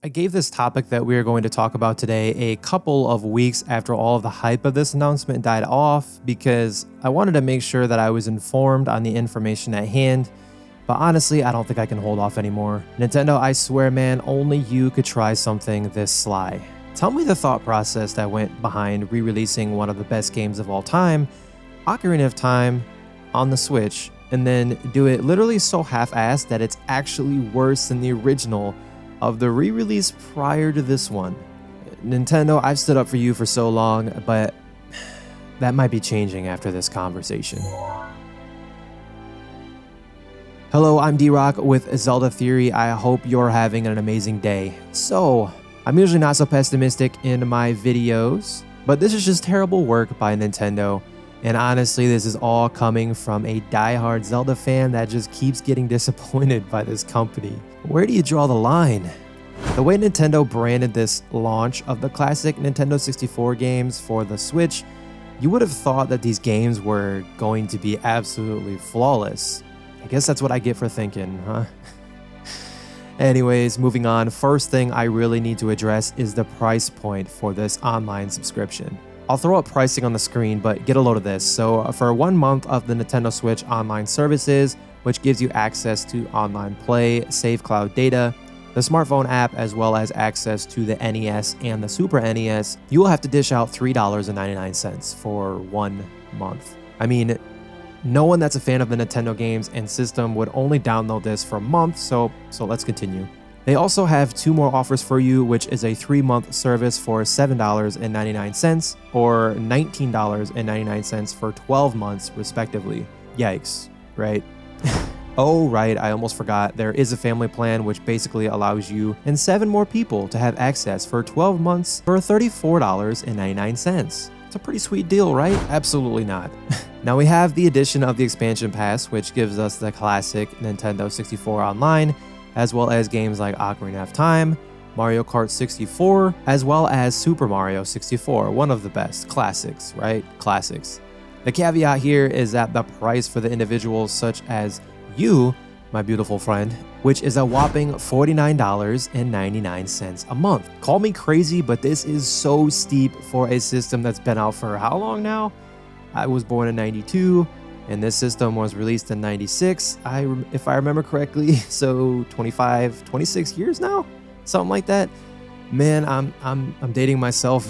I gave this topic that we are going to talk about today a couple of weeks after all of the hype of this announcement died off because I wanted to make sure that I was informed on the information at hand, but honestly, I don't think I can hold off anymore. Nintendo, I swear man, only you could try something this sly. Tell me the thought process that went behind re-releasing one of the best games of all time, Ocarina of Time, on the Switch, and then do it literally so half-assed that it's actually worse than the original of the re-release prior to this one. Nintendo, I've stood up for you for so long, but that might be changing after this conversation. Hello, I'm D-Rock with Zelda Theory. I hope you're having an amazing day. So, I'm usually not so pessimistic in my videos, but this is just terrible work by Nintendo. And honestly, this is all coming from a diehard Zelda fan that just keeps getting disappointed by this company. Where do you draw the line? The way Nintendo branded this launch of the classic Nintendo 64 games for the Switch, you would have thought that these games were going to be absolutely flawless. I guess that's what I get for thinking, huh? Anyways, moving on, first thing I really need to address is the price point for this online subscription. I'll throw up pricing on the screen, but get a load of this. So for 1 month of the Nintendo Switch online services, which gives you access to online play, save cloud data, the smartphone app, as well as access to the NES and the Super NES, you will have to dish out $3.99 for 1 month. I mean, no one that's a fan of the Nintendo games and system would only download this for a month, so let's continue. They also have 2 more offers for you, which is a 3-month service for $7.99 or $19.99 for 12 months, respectively. Yikes, right? Oh, right, I almost forgot. There is a family plan, which basically allows you and 7 more people to have access for 12 months for $34.99. It's a pretty sweet deal, right? Absolutely not. Now we have the addition of the expansion pass, which gives us the classic Nintendo 64 online, as well as games like Ocarina of Time, Mario Kart 64, as well as Super Mario 64, one of the best classics, right? Classics. The caveat here is that the price for the individuals such as you, my beautiful friend, which is a whopping $49.99 a month. Call me crazy, but this is so steep for a system that's been out for how long now? I was born in 92. And this system was released in 96, if I remember correctly, so 26 years now? Something like that. Man, I'm dating myself.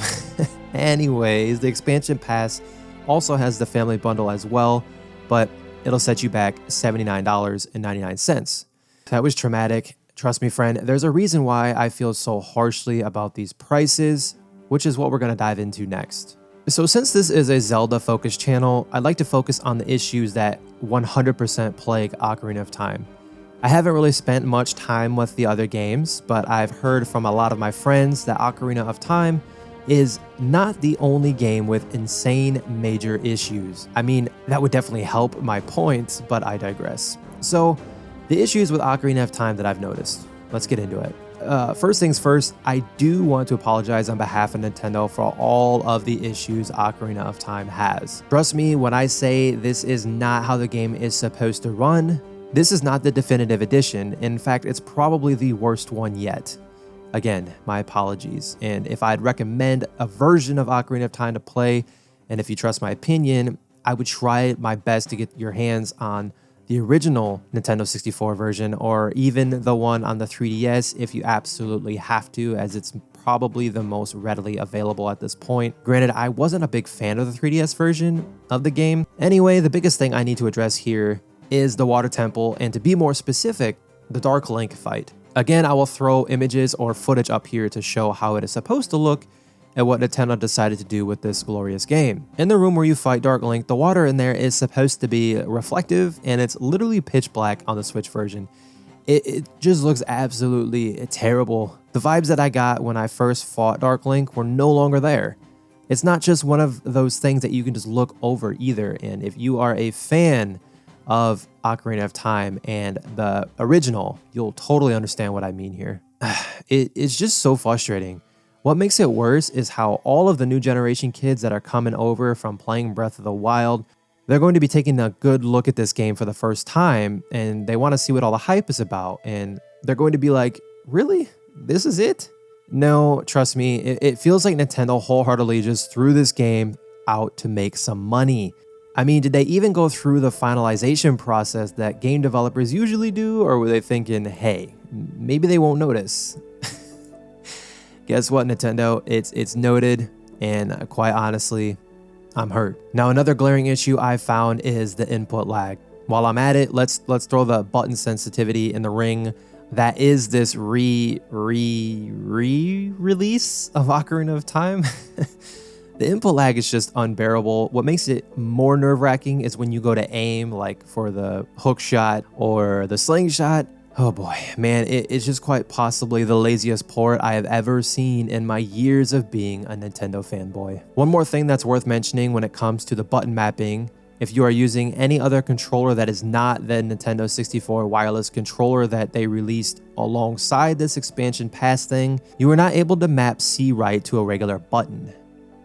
Anyways, the expansion pass also has the family bundle as well, but it'll set you back $79.99. That was traumatic. Trust me, friend, there's a reason why I feel so harshly about these prices, which is what we're going to dive into next. So since this is a Zelda-focused channel, I'd like to focus on the issues that 100% plague Ocarina of Time. I haven't really spent much time with the other games, but I've heard from a lot of my friends that Ocarina of Time is not the only game with insane major issues. I mean, that would definitely help my point, but I digress. So, the issues with Ocarina of Time that I've noticed. Let's get into it. First things first, I do want to apologize on behalf of Nintendo for all of the issues Ocarina of Time has. Trust me when I say this is not how the game is supposed to run. This is not the definitive edition. In fact, it's probably the worst one yet. Again, my apologies. And if I'd recommend a version of Ocarina of Time to play, and if you trust my opinion, I would try my best to get your hands on the original Nintendo 64 version, or even the one on the 3DS if you absolutely have to, as it's probably the most readily available at this point. Granted, I wasn't a big fan of the 3DS version of the game. Anyway, the biggest thing I need to address here is the Water Temple, and to be more specific, the Dark Link fight. Again, I will throw images or footage up here to show how it is supposed to look and what Nintendo decided to do with this glorious game. In the room where you fight Dark Link, the water in there is supposed to be reflective, and it's literally pitch black on the Switch version. It just looks absolutely terrible. The vibes that I got when I first fought Dark Link were no longer there. It's not just one of those things that you can just look over either, and if you are a fan of Ocarina of Time and the original, you'll totally understand what I mean here. It's just so frustrating. What makes it worse is how all of the new generation kids that are coming over from playing Breath of the Wild, they're going to be taking a good look at this game for the first time, and they want to see what all the hype is about, and they're going to be like, really? This is it? No, trust me, it feels like Nintendo wholeheartedly just threw this game out to make some money. I mean, did they even go through the finalization process that game developers usually do, or were they thinking, hey, maybe they won't notice? Guess what, Nintendo? It's noted, and quite honestly, I'm hurt. Now, another glaring issue I found is the input lag. While I'm at it, let's throw the button sensitivity in the ring. That is this release of Ocarina of Time. The input lag is just unbearable. What makes it more nerve-wracking is when you go to aim, like for the hook shot or the slingshot. Oh boy, man, it's just quite possibly the laziest port I have ever seen in my years of being a Nintendo fanboy. One more thing that's worth mentioning when it comes to the button mapping: if you are using any other controller that is not the Nintendo 64 wireless controller that they released alongside this expansion pass thing, you are not able to map C right to a regular button.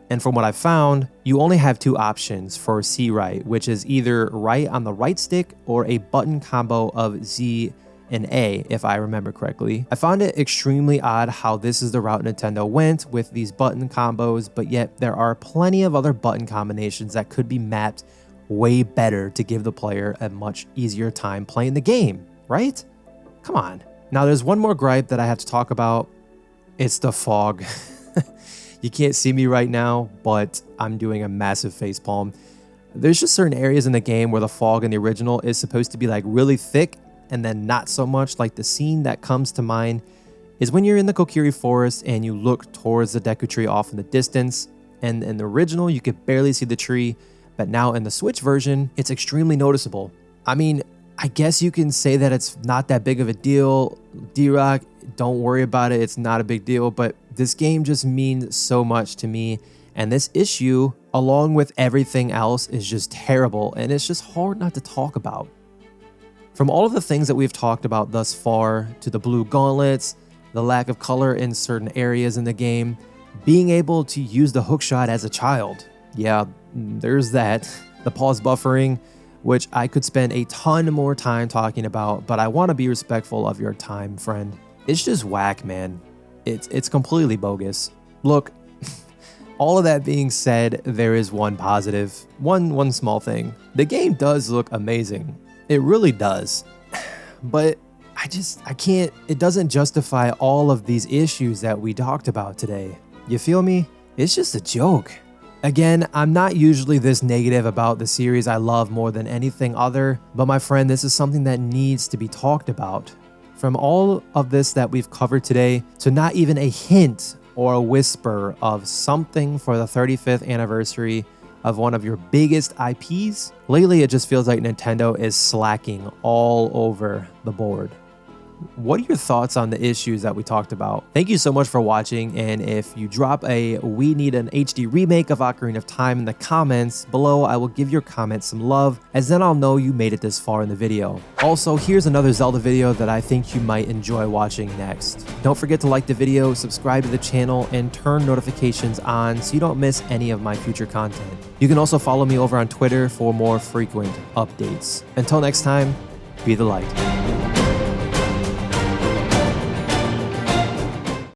And from what I found, you only have two options for C right, which is either right on the right stick or a button combo of Z and A, if I remember correctly. I found it extremely odd how this is the route Nintendo went with these button combos, but yet there are plenty of other button combinations that could be mapped way better to give the player a much easier time playing the game, right? Come on. Now there's one more gripe that I have to talk about. It's the fog. You can't see me right now, but I'm doing a massive facepalm. There's just certain areas in the game where the fog in the original is supposed to be like really thick and then not so much. Like the scene that comes to mind is when you're in the Kokiri forest and you look towards the Deku tree off in the distance. And in the original, you could barely see the tree, but now in the Switch version, it's extremely noticeable. I mean, I guess you can say that it's not that big of a deal. D-Rock, don't worry about it. It's not a big deal, but this game just means so much to me. And this issue, along with everything else, is just terrible. And it's just hard not to talk about. From all of the things that we've talked about thus far, to the blue gauntlets, the lack of color in certain areas in the game, being able to use the hookshot as a child. Yeah, there's that. The pause buffering, which I could spend a ton more time talking about, but I want to be respectful of your time, friend. It's just whack, man. It's completely bogus. Look, all of that being said, there is one positive, one small thing. The game does look amazing. It really does. But I can't, it doesn't justify all of these issues that we talked about today. You feel me? It's just a joke. Again, I'm not usually this negative about the series I love more than anything other, but my friend, this is something that needs to be talked about. From all of this that we've covered today, to not even a hint or a whisper of something for the 35th anniversary of one of your biggest IPs, lately it just feels like Nintendo is slacking all over the board. What are your thoughts on the issues that we talked about? Thank you so much for watching, and if you drop a "we need an HD remake of Ocarina of Time" in the comments below, I will give your comment some love, as then I'll know you made it this far in the video. Also, here's another Zelda video that I think you might enjoy watching next. Don't forget to like the video, subscribe to the channel, and turn notifications on so you don't miss any of my future content. You can also follow me over on Twitter for more frequent updates. Until next time, be the light.